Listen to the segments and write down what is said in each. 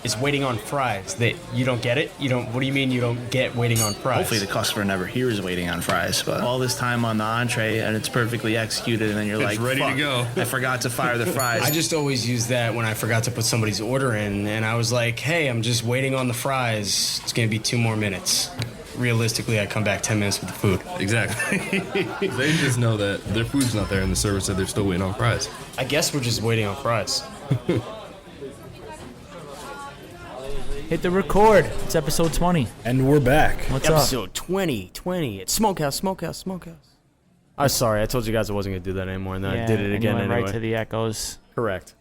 is waiting on fries. That you don't get it? What do you mean you don't get waiting on fries? Hopefully the customer never hears waiting on fries, but all this time on the entree and it's perfectly executed and then you're It's like, ready to go. I forgot to fire the fries. I just always use that when I forgot to put somebody's order in, and I was like, hey, I'm just waiting on the fries. It's going to be 2 more minutes. Realistically, I come back 10 minutes with the food. Exactly. They just know that their food's not there and the server said they're still waiting on fries. I guess we're just waiting on fries. Hit the record. It's episode 20. And we're back. What's up? Episode 20. It's Smokehouse. I'm sorry, I told you guys I wasn't going to do that anymore, and then I did it again went anyway. right to the echoes. Correct.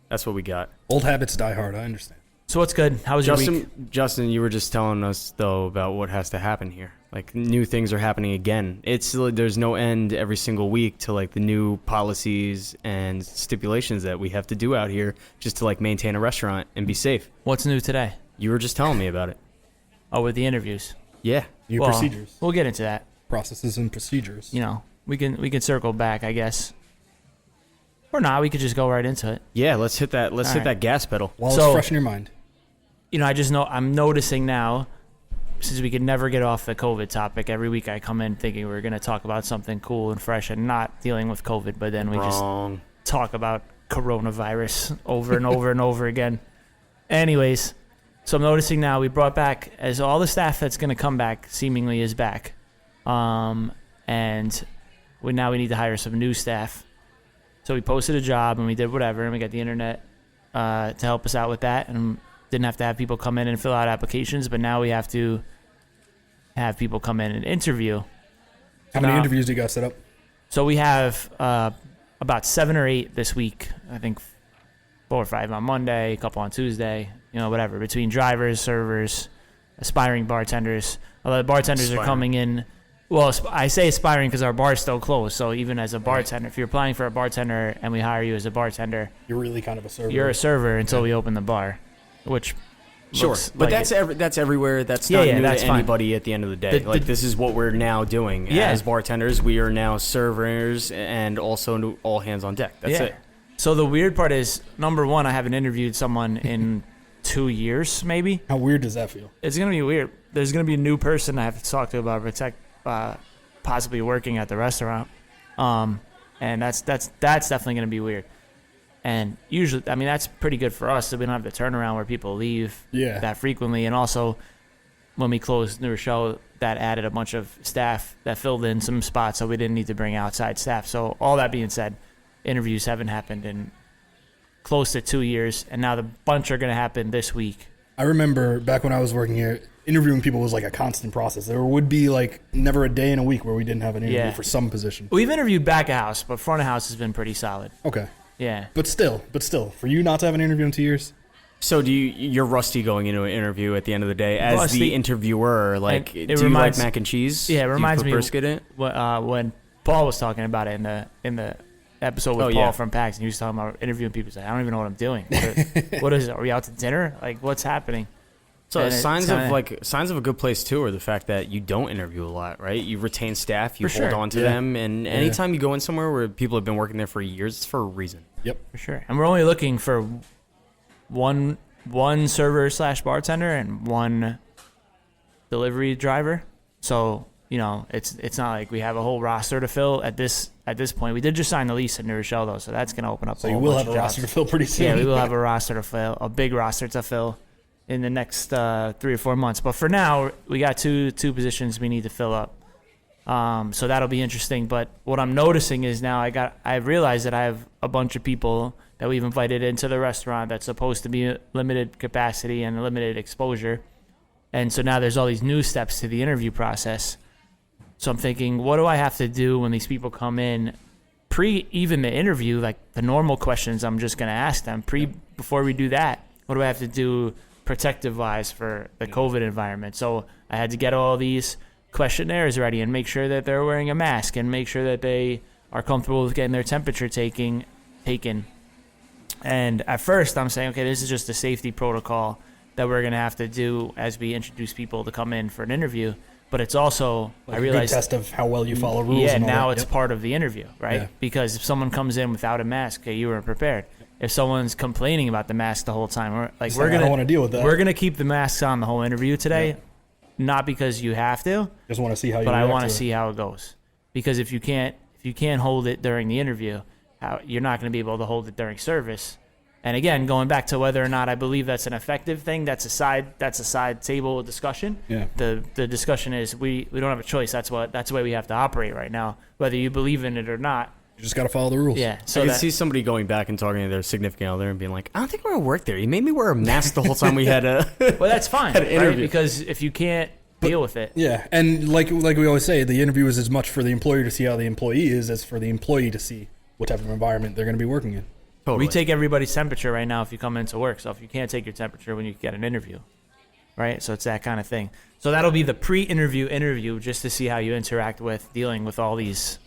That's what we got. Old habits die hard, I understand. So what's good? How was your week? Justin, you were just telling us, though, about what has to happen here. Like, new things are happening again. There's no end every single week to, like, the new policies and stipulations that we have to do out here just to, like, maintain a restaurant and be safe. What's new today? You were just telling me about it. Oh, with the interviews. Yeah. New procedures. We'll get into that. Processes and procedures. You know, we can circle back, I guess. Or not, we could just go right into it. Yeah, let's hit that gas pedal. While it's fresh in your mind. You know, I'm noticing now, since we could never get off the COVID topic, every week I come in thinking we're going to talk about something cool and fresh and not dealing with COVID, but then we just talk about coronavirus over and over and over again. Anyways, so I'm noticing now we brought back, as all the staff that's going to come back seemingly is back. And now we need to hire some new staff. So we posted a job and we did whatever, and we got the internet to help us out with that, and didn't have to have people come in and fill out applications, but now we have to have people come in and interview. How many interviews do you got set up? So we have about 7 or 8 this week. I think 4 or 5 on Monday, a couple on Tuesday, whatever, between drivers, servers, aspiring bartenders. Although the bartenders are coming in. Well, I say aspiring because our bar's still closed. So even as a bartender, if you're applying for a bartender and we hire you as a bartender, you're really kind of a server. You're a server until we open the bar, which sure, but like that's everywhere. That's not new that's to anybody at the end of the day. This is what we're now doing as bartenders. We are now servers and also all hands on deck. That's it. So the weird part is, number one, I haven't interviewed someone in 2 years, maybe. How weird does that feel? It's gonna be weird. There's gonna be a new person I have to talk to about possibly working at the restaurant, and that's definitely gonna be weird. And usually, I mean, that's pretty good for us, so we don't have the turnaround where people leave that frequently. And also, when we closed New Rochelle, that added a bunch of staff that filled in some spots, so we didn't need to bring outside staff. So all that being said, interviews haven't happened in close to 2 years, and now the bunch are going to happen this week. I remember back when I was working here, interviewing people was like a constant process. There would be like never a day in a week where we didn't have an interview for some position. We've interviewed back of house, but front of house has been pretty solid. Okay. Yeah. But still, for you not to have an interview in 2 years? So you're rusty going into an interview at the end of the day as the interviewer. Like, do you like mac and cheese? Yeah, it reminds me brisket in it? When Paul was talking about it in the episode with Paul from PAX, and he was talking about interviewing people. He's like, I don't even know what I'm doing. What is it? Are we out to dinner? Like, what's happening? So signs of a good place too are the fact that you don't interview a lot, right? You retain staff, you hold on to them, and anytime you go in somewhere where people have been working there for years, it's for a reason. Yep, for sure. And we're only looking for one server / bartender and one delivery driver. So it's not like we have a whole roster to fill at this point. We did just sign the lease at New Rochelle though, so that's going to open up. So you will have a roster to fill pretty soon. Yeah, we will have a roster to fill, a big roster to fill in the next 3 or 4 months. But for now, we got two positions we need to fill up. So that'll be interesting. But what I'm noticing is now I've realized that I have a bunch of people that we've invited into the restaurant that's supposed to be limited capacity and limited exposure. And so now there's all these new steps to the interview process. So I'm thinking, what do I have to do when these people come in even the interview, like the normal questions I'm just going to ask them before we do that? What do I have to do protective wise for the COVID environment? So I had to get all these questionnaires ready and make sure that they're wearing a mask and make sure that they are comfortable with getting their temperature taken. And at first I'm saying, okay, this is just a safety protocol that we're going to have to do as we introduce people to come in for an interview. But it's also, like I realized, a good test of how well you follow rules. Yeah, and all now that. it's part of the interview, right? Yeah. Because if someone comes in without a mask, okay, you weren't prepared. if someone's complaining about the mask the whole time. I don't want to deal with that. We're gonna keep the masks on the whole interview today, not because you have to, just want to see how you. But I want to see how it goes, because if you can't hold it during the interview, you're not going to be able to hold it during service. And again, going back to whether or not I believe that's an effective thing, that's a side table discussion. Yeah. The discussion is we don't have a choice. That's the way we have to operate right now, whether you believe in it or not. You just got to follow the rules. Yeah. So I can see somebody going back and talking to their significant other and being like, I don't think we're going to work there. You made me wear a mask the whole time we had a Well, that's fine, had an interview. right? Because if you can't deal with it. Yeah, and like we always say, the interview is as much for the employer to see how the employee is as for the employee to see what type of environment they're going to be working in. Totally. We take everybody's temperature right now if you come into work. So if you can't take your temperature when you get an interview, right? So it's that kind of thing. So that'll be the pre-interview interview just to see how you interact with dealing with all these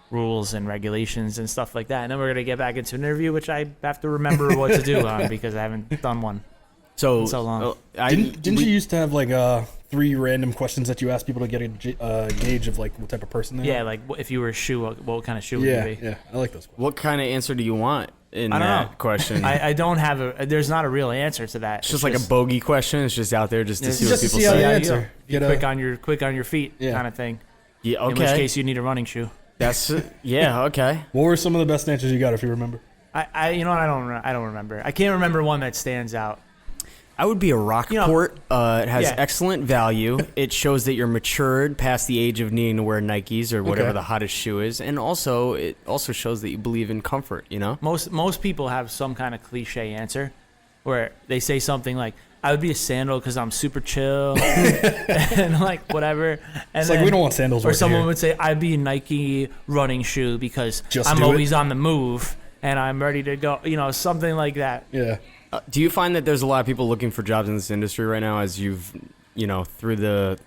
rules and regulations and stuff like that. And then we're going to get back into an interview, which I have to remember what to do on because I haven't done one in so long. Didn't you used to have like 3 random questions that you asked people to get a gauge of like what type of person they are? Yeah, like if you were a shoe, what kind of shoe would you be? Yeah, I like those questions. What kind of answer do you want in I don't that know. question? I don't have there's not a real answer to that. It's just like a bogey question. It's just out there just to see what just to people see how say. they Yeah, answer. Quick on your feet kind of thing. Yeah, okay. In which case you need a running shoe. That's yeah, okay. What were some of the best answers you got, if you remember? You know what? I don't remember. I can't remember one that stands out. I would be a Rockport. It has yeah. excellent value. It shows that you're matured past the age of needing to wear Nikes or whatever Okay. the hottest shoe is, and also it also shows that you believe in comfort. You know, Most people have some kind of cliche answer where they say something like, "I would be a sandal because I'm super chill," and like whatever. And It's like we don't want sandals. Or working someone here. would say, "I'd be a Nike running shoe because Just I'm do always it." on the move and I'm ready to go." You know, something like that. Yeah. do you find that there's a lot of people looking for jobs in this industry right now? As you've, through the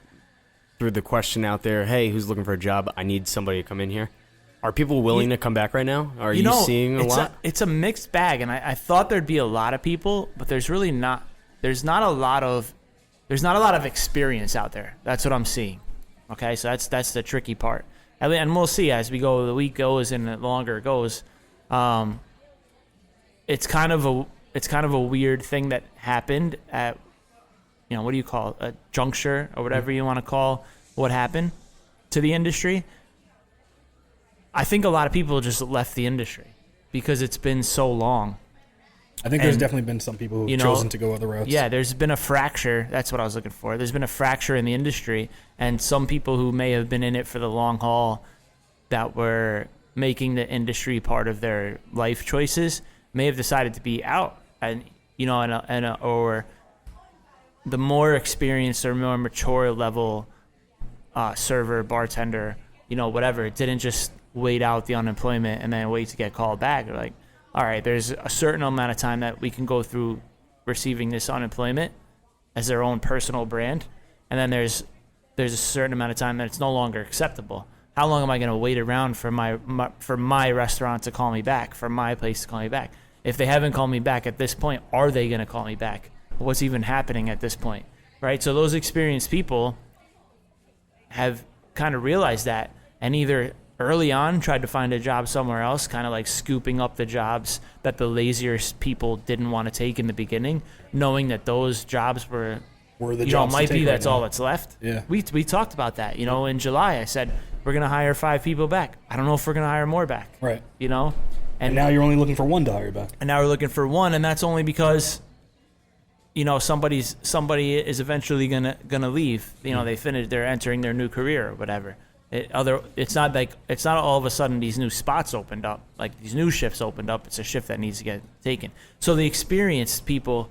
question out there, hey, who's looking for a job? I need somebody to come in here. Are people willing to come back right now? Are you seeing a lot? It's a mixed bag, and I thought there'd be a lot of people, but there's really not. There's not a lot of experience out there. That's what I'm seeing. Okay, so that's the tricky part, and we'll see as we go. The week goes and the longer it goes. It's kind of a weird thing that happened at, what do you call it? A juncture or whatever you want to call what happened to the industry. I think a lot of people just left the industry because it's been so long. I think there's definitely been some people who've chosen to go other routes. Yeah, there's been a fracture. That's what I was looking for. There's been a fracture in the industry, and some people who may have been in it for the long haul that were making the industry part of their life choices may have decided to be out. And, or the more experienced or more mature level server, bartender, whatever, it didn't just wait out the unemployment and then wait to get called back. They're like, all right, there's a certain amount of time that we can go through receiving this unemployment as their own personal brand, and then there's a certain amount of time that it's no longer acceptable. How long am I going to wait around for my restaurant to call me back, for my place to call me back? If they haven't called me back at this point, are they going to call me back? What's even happening at this point, right? So those experienced people have kind of realized that, and either early on tried to find a job somewhere else, kind of like scooping up the jobs that the lazier people didn't want to take in the beginning, knowing that those jobs were the jobs might to be take that's right all now. that's left. Yeah. We talked about that. In July I said we're going to hire 5 people back. I don't know if we're going to hire more back. Right. And now you're only looking for one to hire back. And now we're looking for one, and that's only because somebody is eventually gonna leave. They're entering their new career or whatever. It's not all of a sudden these new spots opened up, like these new shifts opened up. It's a shift that needs to get taken. So the experienced people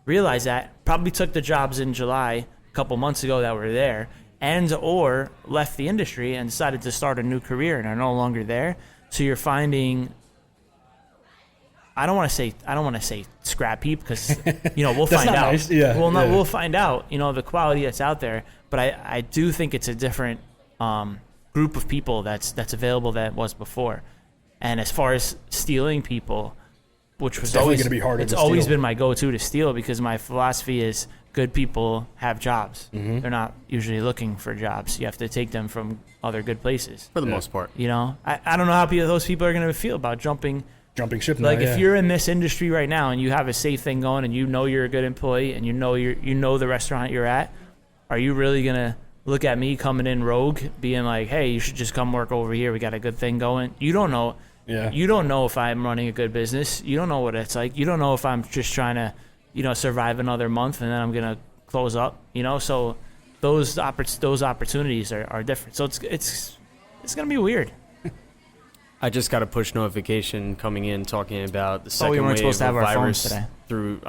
realize that, probably took the jobs in July a couple months ago that were there, and or left the industry and decided to start a new career and are no longer there. So you're finding, I don't want to say scrap heap because we'll find out. Nice. Yeah. We'll find out. The quality that's out there. But I do think it's a different group of people that's available than it was before. And as far as stealing people, which was definitely always going to be harder. It's to always steal. been my go-to to steal because my philosophy is good people have jobs. Mm-hmm. They're not usually looking for jobs. You have to take them from other good places. For the most part. I don't know how those people are going to feel about jumping jumping ship now. Like if you're in this industry right now and you have a safe thing going and you know you're a good employee and you know the restaurant you're at, are you really gonna look at me coming in rogue, being like, hey, you should just come work over here. We got a good thing going. You don't know. Yeah. You don't know if I'm running a good business. You don't know what it's like. You don't know if I'm just trying to, survive another month and then I'm gonna close up. So those opportunities are different. So it's gonna be weird. I just got a push notification coming in talking about the second we weren't wave supposed to have of our virus phones today. through.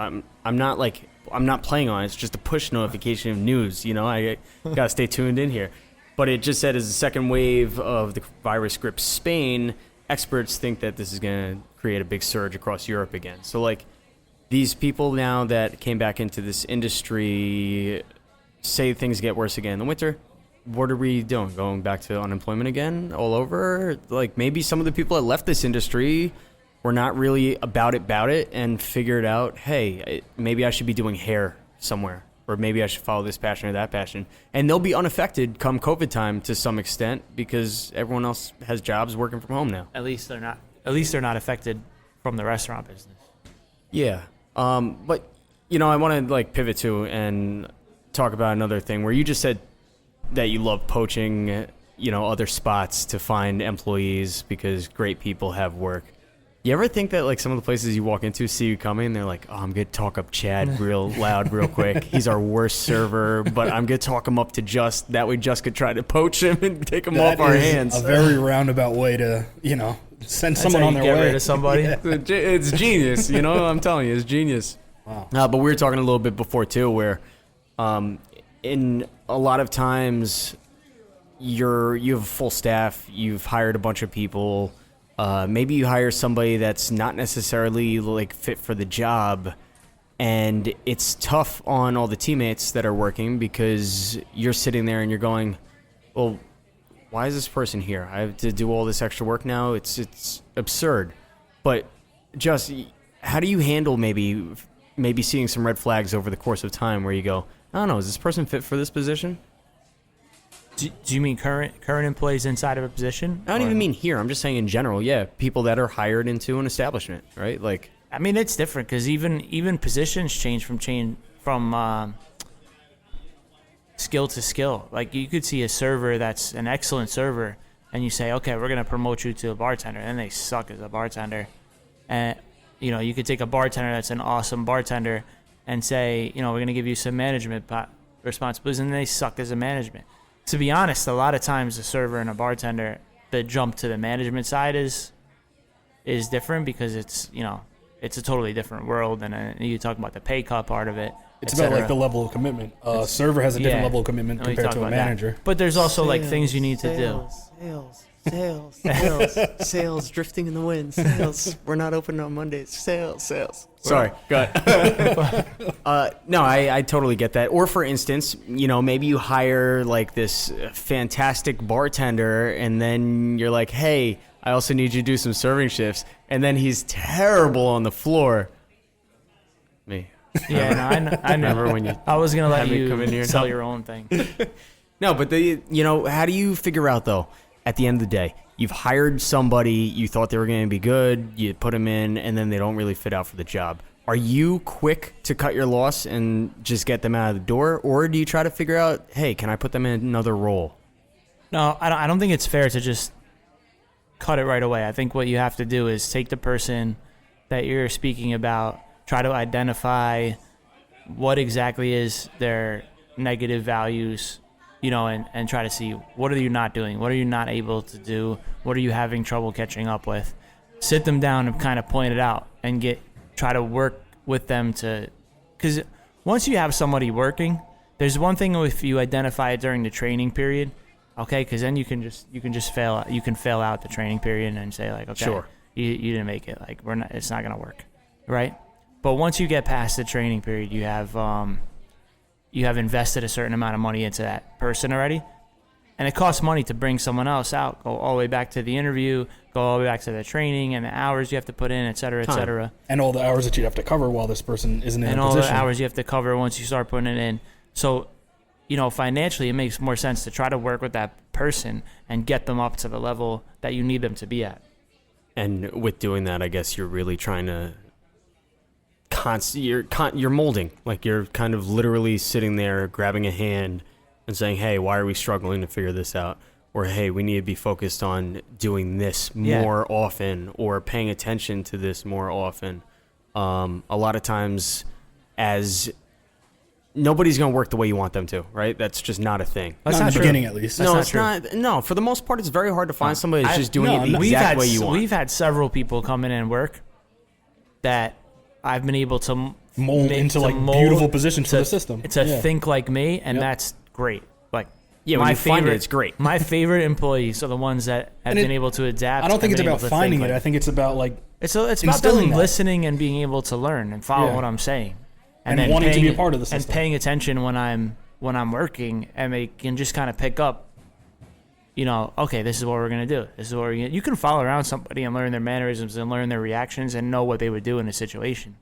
I'm not playing on it. It's just a push notification of news. I gotta stay tuned in here. But it just said as the second wave of the virus grips Spain, experts think that this is gonna create a big surge across Europe again. So like these people now that came back into this industry say things get worse again in the winter. What are we doing? Going back to unemployment again all over? Like maybe some of the people that left this industry were not really about it and figured out, hey, maybe I should be doing hair somewhere, or maybe I should follow this passion or that passion. And they'll be unaffected come COVID time to some extent because everyone else has jobs working from home now. At least they're not affected from the restaurant business. Yeah. But I want to pivot to and talk about another thing where you just said that you love poaching, other spots to find employees because great people have work. You ever think that some of the places you walk into see you coming and they're like, oh, I'm going to talk up Chad real loud real quick. He's our worst server, but I'm going to talk him up to Just. That way Just could try to poach him and take him off our hands. A very roundabout way to, send someone on their get way. rid of somebody. Yeah. It's genius, I'm telling you, it's genius. Wow. But we were talking a little bit before too where in a lot of times you have a full staff, you've hired a bunch of people. Maybe you hire somebody that's not necessarily fit for the job, and it's tough on all the teammates that are working because you're sitting there and you're going, well, why is this person here? I have to do all this extra work now. It's absurd. But just how do you handle maybe seeing some red flags over the course of time where you go, I don't know, is this person fit for this position? Do you mean current employees inside of a position? I don't even mean here. I'm just saying in general. Yeah, people that are hired into an establishment, right? I mean, it's different because even positions change from skill to skill. Like you could see a server that's an excellent server, and you say, okay, we're gonna promote you to a bartender, and they suck as a bartender. And you could take a bartender that's an awesome bartender and say, we're going to give you some management responsibilities, and they suck as a management. To be honest, a lot of times the server and a bartender, the jump to the management side is different because it's a totally different world, and you talk about the pay cut part of it. It's about the level of commitment. A server has a different level of commitment compared to a manager. But there's also things you need to do. Sales drifting in the wind. Sales. We're not open on Mondays. Sales. Sorry, go ahead. No, I totally get that. Or for instance, maybe you hire this fantastic bartender, and then you're like, hey, I also need you to do some serving shifts, and then he's terrible on the floor. Me. Yeah, no, I remember when you. I was gonna let you come in here and sell help. your own thing. No, but how do you figure out though? At the end of the day, you've hired somebody, you thought they were going to be good, you put them in, and then they don't really fit out for the job. Are you quick to cut your loss and just get them out of the door, or do you try to figure out, hey, can I put them in another role? No, I don't think it's fair to just cut it right away. I think what you have to do is take the person that you're speaking about, try to identify what exactly is their negative values, and try to see what are you not doing? What are you not able to do? What are you having trouble catching up with? Sit them down and kind of point it out and try to work with them because once you have somebody working, there's one thing if you identify it during the training period, okay, because then you can just fail. You can fail out the training period and say okay, sure, you didn't make it. It's not gonna work, right? But once you get past the training period, you have invested a certain amount of money into that person already. And it costs money to bring someone else out, go all the way back to the interview, go all the way back to the training and the hours you have to put in, et cetera, et cetera. And all the hours that you have to cover while this person isn't in a position. And all the hours you have to cover once you start putting it in. So, financially, it makes more sense to try to work with that person and get them up to the level that you need them to be at. And with doing that, I guess you're really trying to you're molding. Like you're kind of literally sitting there grabbing a hand and saying, hey, why are we struggling to figure this out? Or, hey, we need to be focused on doing this more often, or paying attention to this more often. A lot of times, as nobody's going to work the way you want them to, right? That's just not a thing. That's not in the beginning, at least. No, it's not. No, for the most part, it's very hard to find somebody that's just doing it the exact way you want. We've had several people come in and work that I've been able to mold into beautiful positions for the system. It's think like me, and that's great. Like, yeah, when you find it, it's great. My favorite employees are the ones that have been able to adapt. I don't think it's about finding it. I think it's about it's about them listening and being able to learn and follow what I'm saying, and then wanting to be a part of the system and paying attention when I'm working, and they can just kind of pick up. Okay, this is what we're gonna do. This is what we're gonna. You can follow around somebody and learn their mannerisms and learn their reactions and know what they would do in a situation.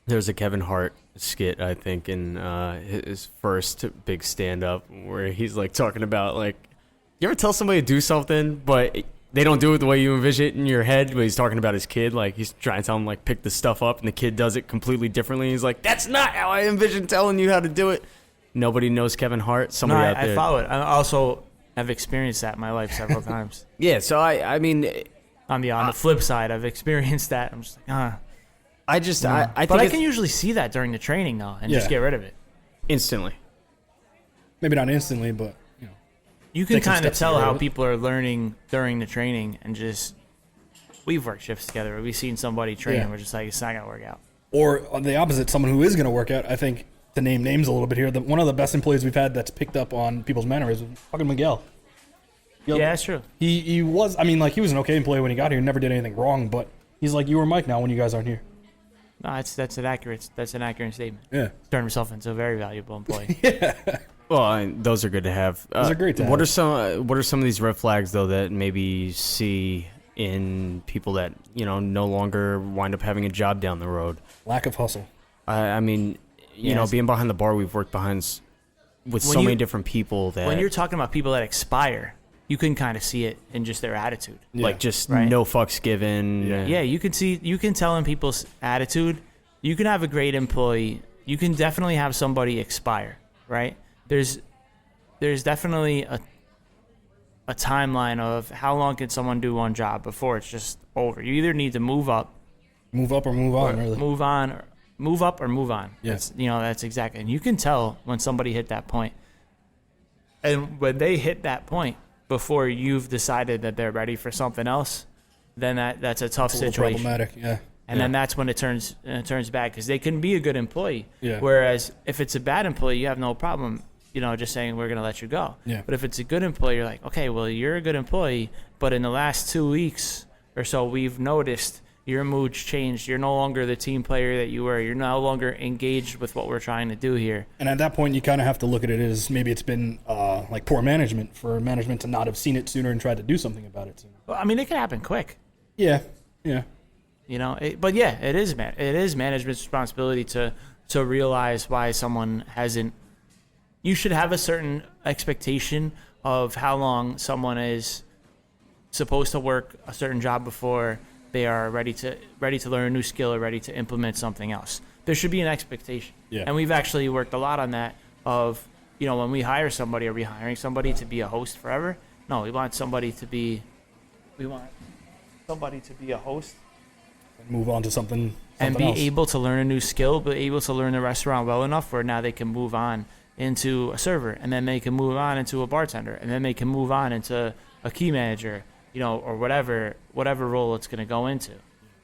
There's a Kevin Hart skit, I think, in his first big stand-up where he's like talking about like, you ever tell somebody to do something, but they don't do it the way you envision it in your head? But he's talking about his kid, like he's trying to tell him like pick the stuff up, and the kid does it completely differently. He's like, that's not how I envision telling you how to do it. Nobody knows Kevin Hart. Somebody out there. I follow it. I also have experienced that in my life several times. Yeah, so I mean, on the flip side, I've experienced that. I'm just like, I think I can usually see that during the training though, and just get rid of it instantly. Maybe not instantly, but you can kind of tell how people are learning during the training, and just we've worked shifts together. We've seen somebody train, and we're just like, it's not gonna work out. Or on the opposite, someone who is gonna work out. I think to name names a little bit here, one of the best employees we've had that's picked up on people's mannerisms, fucking Miguel. Yeah, that's true. He was, he was an okay employee when he got here. Never did anything wrong, but he's like you or Mike now when you guys aren't here. No, that's an accurate statement. Yeah, he's turned himself into a very valuable employee. Well, those are good to have. Those are great to have. What are some of these red flags though that maybe you see in people that no longer wind up having a job down the road? Lack of hustle. I mean, being behind the bar, we've worked with so many different people that when you're talking about people that expire, you can kind of see it in just their attitude. Like just no fucks given. Yeah, you can tell in people's attitude. You can have a great employee. You can definitely have somebody expire, right? There's definitely a timeline of how long can someone do one job before it's just over. You either need to move up or move on, really. Move up or move on. Yes. That's exactly. And you can tell when somebody hit that point. And when they hit that point before you've decided that they're ready for something else, then that's a tough situation. Problematic, yeah. And then that's when it turns bad, because they can be a good employee. Yeah. Whereas if it's a bad employee, you have no problem, just saying we're going to let you go. Yeah. But if it's a good employee, you're like, okay, well, you're a good employee, but in the last 2 weeks or so, we've noticed your mood's changed. You're no longer the team player that you were. You're no longer engaged with what we're trying to do here. And at that point, you kind of have to look at it as maybe it's been like poor management for management to not have seen it sooner and tried to do something about it sooner. Well, it can happen quick. Yeah. But it is management's responsibility to realize why someone hasn't. You should have a certain expectation of how long someone is supposed to work a certain job before they are ready to learn a new skill or ready to implement something else. There should be an expectation. Yeah. And we've actually worked a lot on that of, when we hire somebody, are we hiring somebody to be a host forever? No, we want somebody to be a host. And move on to something and be else. Able to learn a new skill, but able to learn the restaurant well enough where now they can move on into a server, and then they can move on into a bartender, and then they can move on into a key manager, or whatever role it's going to go into.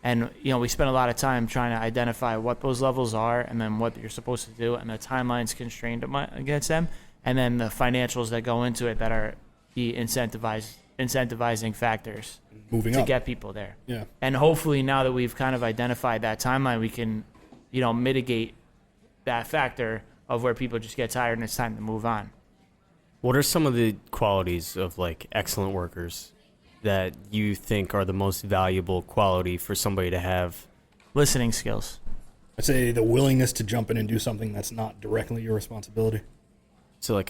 And, we spend a lot of time trying to identify what those levels are, and then what you're supposed to do, and the timeline's constrained against them, and then the financials that go into it that are the incentivizing factors to get people there. Yeah. And hopefully now that we've kind of identified that timeline, we can, mitigate that factor of where people just get tired and it's time to move on. What are some of the qualities of excellent workers that you think are the most valuable quality for somebody to have? Listening skills. I'd say the willingness to jump in and do something that's not directly your responsibility. So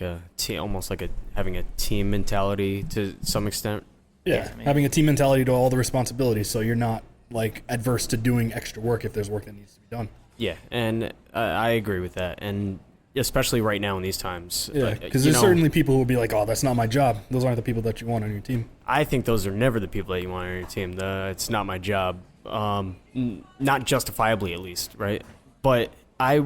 almost like having a team mentality to some extent. Yeah, I mean, having a team mentality to all the responsibilities, so you're not like adverse to doing extra work if there's work that needs to be done. Yeah, and I agree with that, and especially right now in these times. Yeah, because there's certainly people who will be like, "Oh, that's not my job." Those aren't the people that you want on your team. I think those are never the people that you want on your team. It's not my job, not justifiably at least, right? But I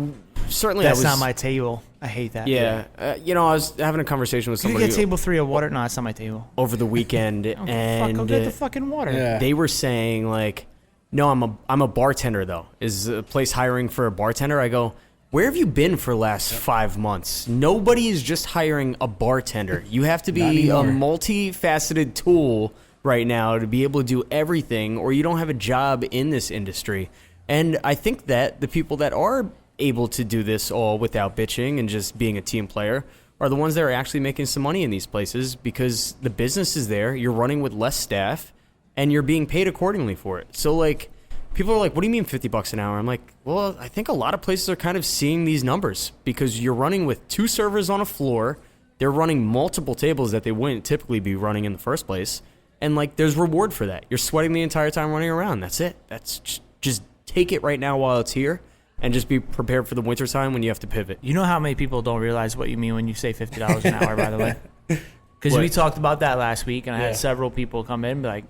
certainly that's not my table. I hate that. Yeah, I was having a conversation with Can you somebody get table 3 of water? No, it's not my table. over the weekend, and Go get the fucking water. Yeah. they were saying like, "No, I'm a bartender though. Is a place hiring for a bartender?" I go, "Where have you been for the last 5 months? Nobody is just hiring a bartender. You have to be a multifaceted tool right now to be able to do everything, or you don't have a job in this industry." And I think that the people that are able to do this all without bitching and just being a team player are the ones that are actually making some money in these places, because the business is there, you're running with less staff, and you're being paid accordingly for it. So like, people are like, "What do you mean $50 an hour?" I'm like, well, I think a lot of places are kind of seeing these numbers, because you're running with 2 servers on a floor. They're running multiple tables that they wouldn't typically be running in the first place. And like, there's reward for that. You're sweating the entire time running around. That's it. That's just take it right now while it's here, and just be prepared for the wintertime when you have to pivot. You know how many people don't realize what you mean when you say $50 an hour, by the way? Because What? we talked about that last week, and I Yeah. had several people come in and be like,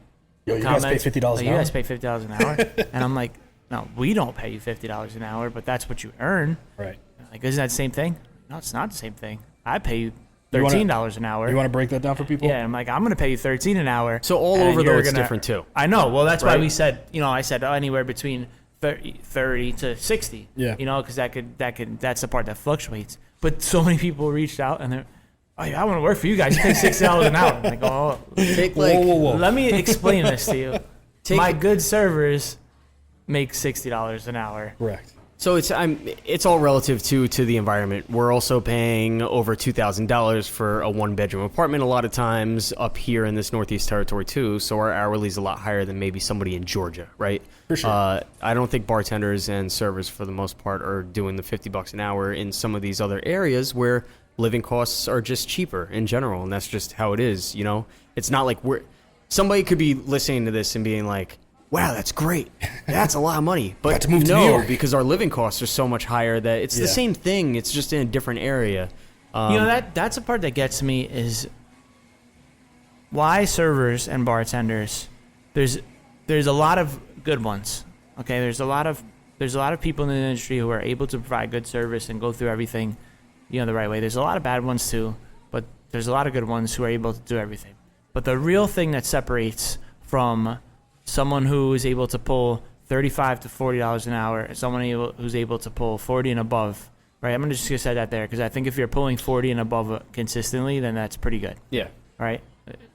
Yo, you guys pay $50 an You hour? guys pay $50 an hour? And I'm like, no, we don't pay you $50 an hour, but that's what you earn. Right. Like, isn't that the same thing? No, it's not the same thing. I pay you You wanna- $13 an hour. You want to break that down for people? Yeah, I'm like, I'm going to pay you $13 an hour. So all and over though, you're it's gonna- different too. I know. Well, that's why Right? we said, I said anywhere between 30 to 60. Yeah. Because that's the part that fluctuates. But so many people reached out and they're, "Oh, yeah, I want to work for you guys. You pay $60 an hour." I'm like, "Oh, Take like, Whoa. let me explain this to you. Take- My good servers make $60 an hour. Correct. So it's all relative to the environment. We're also paying over $2,000 for a 1-bedroom apartment a lot of times up here in this Northeast territory too. So our hourly is a lot higher than maybe somebody in Georgia, right? For sure. I don't think bartenders and servers for the most part are doing the $50 an hour in some of these other areas where living costs are just cheaper in general, and that's just how it is. It's not like somebody could be listening to this and being like, "Wow, that's great. That's a lot of money." But Got to move to no, New York. because our living costs are so much higher that it's the Yeah. same thing. It's just in a different area. That's a part that gets me is why servers and bartenders. There's a lot of good ones. Okay, there's a lot of people in the industry who are able to provide good service and go through everything, the right way. There's a lot of bad ones too, but there's a lot of good ones who are able to do everything. But the real thing that separates from someone who is able to pull $35 to $40 an hour, and someone who's able to pull 40 and above, right? I'm just gonna say that there because I think if you're pulling 40 and above consistently, then that's pretty good. Yeah. All right,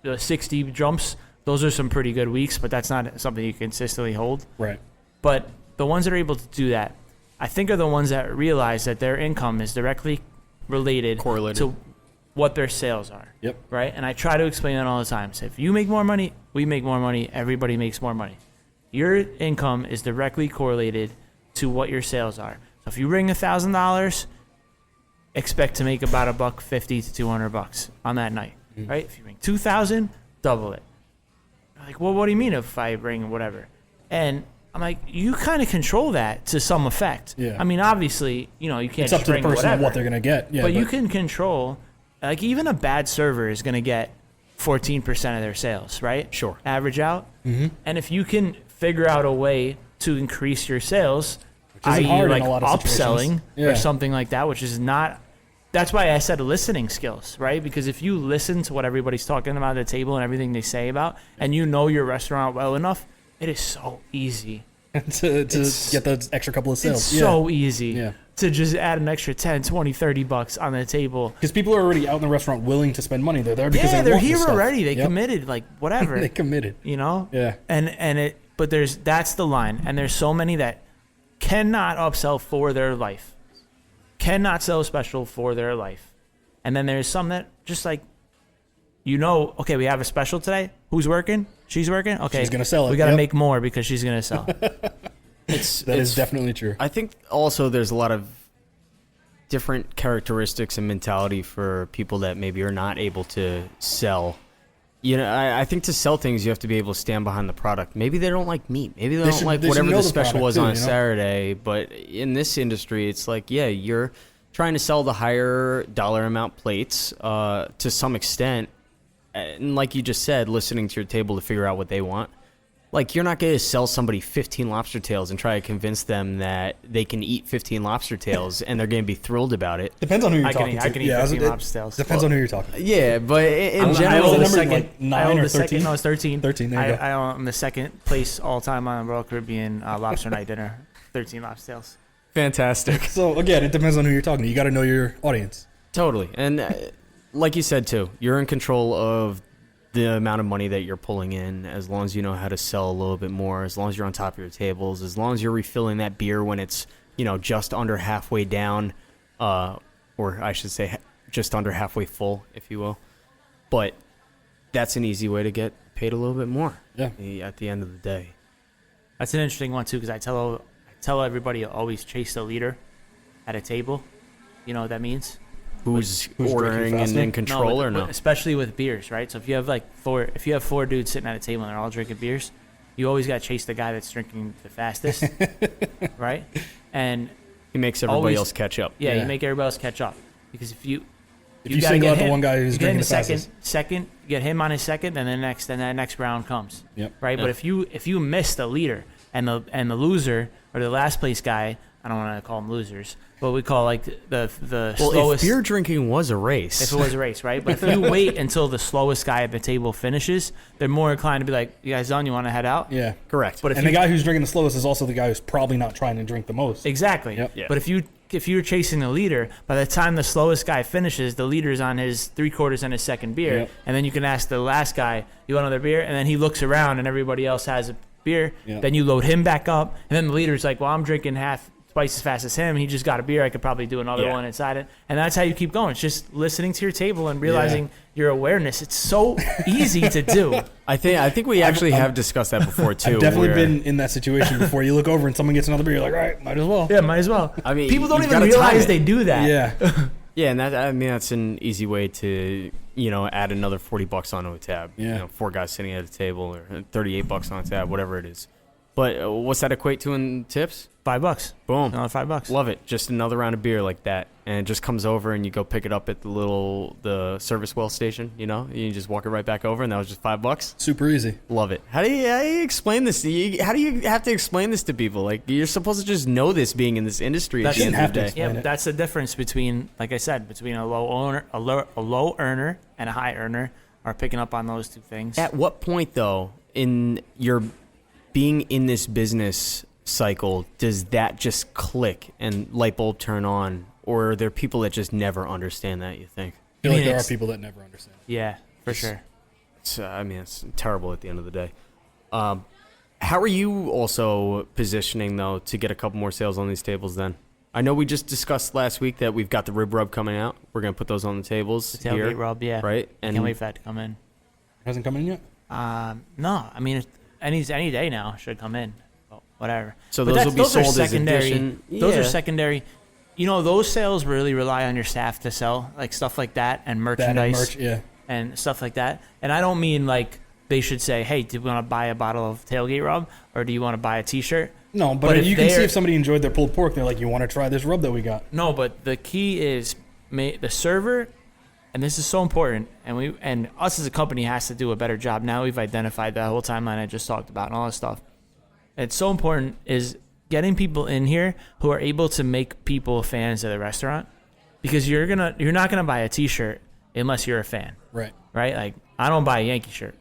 the 60 jumps, those are some pretty good weeks, but that's not something you consistently hold. Right. But the ones that are able to do that, I think, are the ones that realize that their income is directly correlated to what their sales are. Yep. Right? And I try to explain that all the time. So if you make more money, we make more money, everybody makes more money. Your income is directly correlated to what your sales are. So if you bring $1,000, expect to make about $150 to $200 on that night. Mm-hmm. Right? If you bring $2,000, double it. Like, well, what do you mean if I bring whatever? And I'm like, you kind of control that to some effect. Yeah. I mean, obviously, you can't It's up to the bring person whatever, what they're going to get. Yeah, but you can control, like, even a bad server is going to get 14% of their sales, right? Sure. Average out. Mm-hmm. And if you can figure out a way to increase your sales, isn't i.e. hard in like a lot of upselling situations. Yeah. or something like that, which is not, that's why I said listening skills, right? Because if you listen to what everybody's talking about at the table and everything they say about, and you know your restaurant well enough, it is so easy. to get those extra couple of sales. It's so easy Yeah. to just add an extra 10, 20, 30 bucks on the table. Because people are already out in the restaurant willing to spend money. They're there because Yeah, they they're want this here stuff. already. They Yep. committed, like, whatever. They committed. Yeah. But that's the line. And there's so many that cannot upsell for their life. Cannot sell special for their life. And then there's some that just like, okay, we have a special today. Who's working? She's working? Okay. She's gonna sell it. We got to Yep. make more because she's going to sell. That is definitely true. I think also there's a lot of different characteristics and mentality for people that maybe are not able to sell I think to sell things, you have to be able to stand behind the product. Maybe they don't like meat. Maybe they don't like they should whatever know the the special product was too, on you know? Saturday. But in this industry, it's like, yeah, you're trying to sell the higher dollar amount plates to some extent. And like you just said, listening to your table to figure out what they want. Like, you're not going to sell somebody 15 lobster tails and try to convince them that they can eat 15 lobster tails and they're going to be thrilled about it. Depends on who you're I talking can to. eat 15 lobster tails. Depends on who you're talking to. Yeah, but in I general, own the number second. like 9 I own or the 13? second. No, it's 13. 13, there you go. I own the second place all time on Royal Caribbean lobster night dinner. 13 lobster tails. fantastic. So again, it depends on who you're talking to. You got to know your audience. Totally. And like you said, too, you're in control of the amount of money that you're pulling in, as long as you know how to sell a little bit more, as long as you're on top of your tables, as long as you're refilling that beer when it's, just under halfway down, or I should say just under halfway full, if you will. But that's an easy way to get paid a little bit more at the end of the day. That's an interesting one, too, because I tell everybody to always chase the leader at a table. You know what that means? Who's drinking ordering and faster? in control or no? Especially with beers, right? So if you have four dudes sitting at a table and they're all drinking beers, you always got to chase the guy that's drinking the fastest, right? And He makes everybody else catch up. yeah, Yeah. you make everybody else catch up, because if you you gotta single get out the him- one guy who's you get him drinking the second, fastest. second, you get him on his second, and then that next round comes. Yep. Right, Yeah. but if you miss the leader and the loser or the last place guy, I don't want to call them losers, but we call like the Well, slowest. if beer drinking was a race, If it was a race, right? But if you wait until the slowest guy at the table finishes, they're more inclined to be like, "You guys done? You want to head out?" Yeah. correct. But if And you, the guy who's drinking the slowest is also the guy who's probably not trying to drink the most. exactly. Yep. Yeah. But if you're chasing the leader, by the time the slowest guy finishes, the leader's on his 3/4 and his second beer, Yep. and then you can ask the last guy, "You want another beer?" And then he looks around, and everybody else has a beer. Yep. Then you load him back up, and then the leader's like, "Well, I'm drinking twice as fast as him. He just got a beer. I could probably do another Yeah. one inside it." And that's how you keep going. It's just listening to your table and realizing your awareness. It's so easy to do. I think we actually have discussed that before too. I've definitely where- been in that situation before. You look over and someone gets another beer, you're like, all right, might as well. Yeah, might as well. I mean, people don't you've even gotta time realize it. they do that. Yeah. Yeah, and that's an easy way to add another $40 onto a tab. Yeah. 4 guys sitting at a table, or $38 on a tab, whatever it is. But what's that equate to in tips? $5. Boom. Another $5. Love it. Just another round of beer like that, and it just comes over, and you go pick it up at the service well station. You just walk it right back over, and that was just $5. Super easy. Love it. How do you explain this? How do you have to explain this to people? Like, you're supposed to just know this, being in this industry. At That's- the end Shouldn't of the have to day. explain Yeah, it. that's the difference between, like I said, between a low earner and a high earner, are picking up on those two things. At what point, though, in your being in this business cycle, does that just click and light bulb turn on? Or are there people that just never understand that, you think? I feel I like mean, there are it's- people that never understand. Yeah, for sure. It's terrible at the end of the day. How are you also positioning, though, to get a couple more sales on these tables then? I know we just discussed last week that we've got the rib rub coming out. We're going to put those on the tables The tailgate here. rub, yeah. Right? And can't wait for that to come in. Hasn't come in yet? No, I mean, any day now should come in. Well, whatever. So But those will be are sold as secondary. addition. Those Yeah. are secondary. Those sales really rely on your staff to sell, like stuff like that and That merchandise. and merch, yeah. And stuff like that. And I don't mean like they should say, "Hey, do you want to buy a bottle of tailgate rub, or do you want to buy a T-shirt?" No, but, But if you can see they're- if somebody enjoyed their pulled pork. They're like, you want to try this rub that we got? No, but the key is the server, and this is so important. And us as a company has to do a better job. Now we've identified that whole timeline I just talked about and all that stuff. It's so important is getting people in here who are able to make people fans of the restaurant, because you're not gonna buy a T-shirt unless you're a fan, Right. right? Like, I don't buy a Yankee shirt.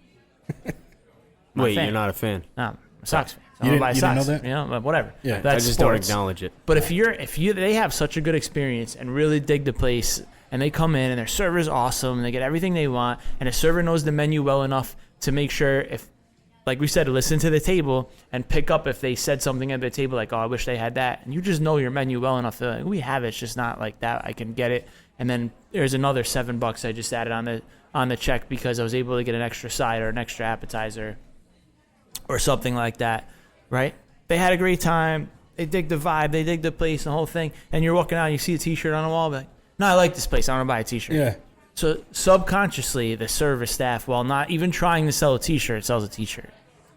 I'm a Wait, fan. you're not a fan? No, I'm a Sox fan. So You I'm didn't- gonna buy you didn't Sox. know that? But whatever. Yeah. That's I just sports. don't acknowledge it. But they have such a good experience and really dig the place, and they come in and their server's awesome and they get everything they want, and the server knows the menu well enough to make sure, if, like we said, listen to the table and pick up if they said something at the table like, "Oh, I wish they had that," and you just know your menu well enough to like, we have it, it's just not like that. I can get it. And then there's another $7 I just added on the check because I was able to get an extra side or an extra appetizer or something like that, right? They had a great time. They dig the vibe. They dig the place, the whole thing. And you're walking out and you see a T-shirt on the wall. Like, no, I like this place. I want to buy a T-shirt. Yeah. So subconsciously, the service staff, while not even trying to sell a T-shirt, sells a T-shirt.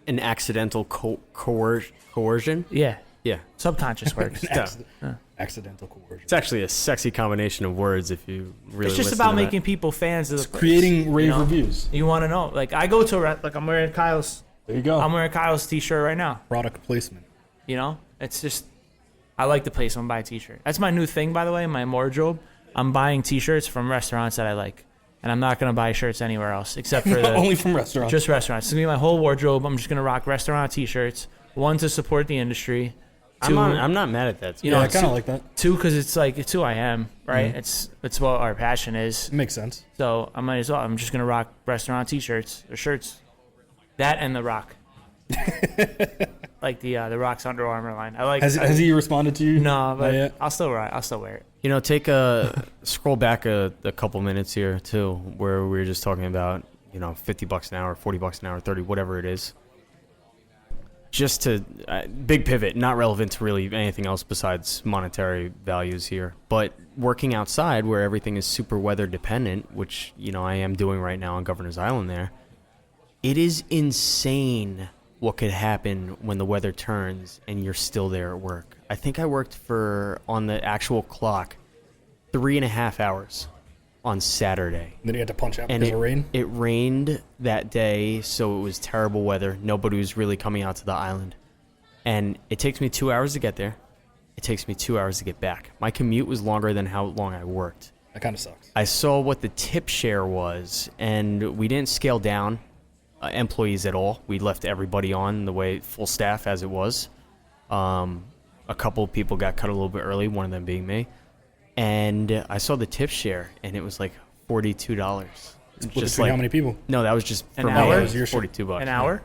An accidental coercion? Yeah. Yeah. Subconscious works. Accidental coercion. It's actually a sexy combination of words if you really It's just listen about to that. making people fans of the place. Creating rave you know? reviews. You want to know? Like, I go to like I'm wearing Kyle's. There you go. I'm wearing Kyle's T-shirt right now. Product placement. You know, it's just I like the place. I'm gonna buy a T-shirt. That's my new thing, by the way. My wardrobe. I'm buying T-shirts from restaurants that I like, and I'm not gonna buy shirts anywhere else except for the Only from restaurants. just restaurants. It's gonna be my whole wardrobe. I'm just gonna rock restaurant T-shirts. One, to support the industry. Two, I'm not mad at that. you yeah, know, I kind of like that. two, because it's like it's who I am, right? It's what our passion is. It makes sense. So I might as well. I'm just gonna rock restaurant T-shirts or shirts. That and the Rock. Like the Rock's Under Armour line. I like. Has he responded to you? No, but Not yet? I'll still wear it. You know, take scroll back a couple minutes here too, where we were just talking about, you know, $50 an hour, $40 an hour, 30, whatever it is. Just to big pivot, not relevant to really anything else besides monetary values here, but working outside where everything is super weather dependent, which, you know, I am doing right now on Governor's Island there. It is insane what could happen when the weather turns and you're still there at work. I think I worked for, on the actual clock, 3.5 hours on Saturday. Then he had to punch out And because of rain. it rained that day, so it was terrible weather. Nobody was really coming out to the island. And it takes me 2 hours to get there. It takes me 2 hours to get back. My commute was longer than how long I worked. That kind of sucks. I saw what the tip share was, and we didn't scale down employees at all. We left everybody on the way full staff as it was. A couple of people got cut a little bit early, one of them being me. And I saw the tip share, and it was like $42. Split between how many people? No, that was just An for hour? me. That was your shift. $42. An hour?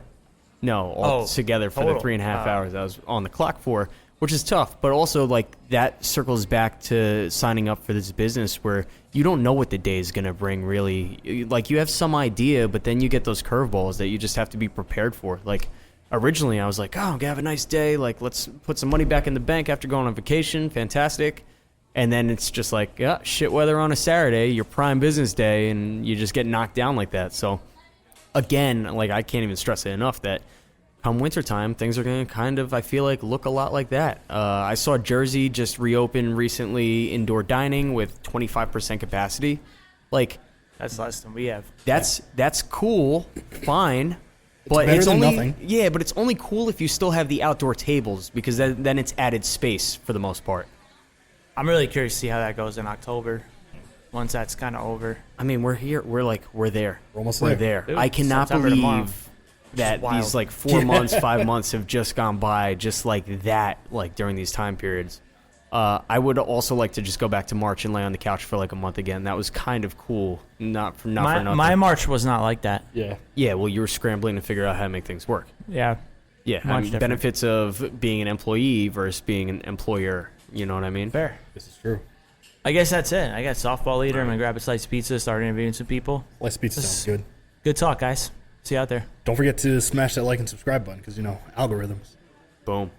No, all Oh, together for total. the 3.5 hours I was on the clock for, which is tough. But also, like, that circles back to signing up for this business where you don't know what the day is going to bring, really. Like, you have some idea, but then you get those curveballs that you just have to be prepared for. Like, originally, I was like, oh, I'm going to have a nice day. Like, let's put some money back in the bank after going on vacation. Fantastic. And then it's just like, yeah, shit weather on a Saturday, your prime business day, and you just get knocked down like that. So, again, like, I can't even stress it enough that come wintertime, things are going to kind of, I feel like, look a lot like that. I saw Jersey just reopen recently indoor dining with 25% capacity. Like, That's less than we have. that's cool, fine. But better it's than only nothing. Yeah, but it's only cool if you still have the outdoor tables because then it's added space for the most part. I'm really curious to see how that goes in October. Once that's kind of over. I mean, we're here. We're there. We're almost We're there. there. Dude, I cannot September tomorrow. believe that wild. these like 4 months, 5 months have just gone by just like that, like during these time periods. I would also like to just go back to March and lay on the couch for like a month again. That was kind of cool. Not for nothing. My March was not like that. Yeah. Yeah, well, you were scrambling to figure out how to make things work. Yeah. Yeah, Much different. benefits of being an employee versus being an employer. You know what I mean? Fair. This is true. I guess that's it. I got softball later. I'm going to grab a slice of pizza, start interviewing some people. Slice pizza sounds good. Good talk, guys. See you out there. Don't forget to smash that like and subscribe button because, you know, algorithms. Boom.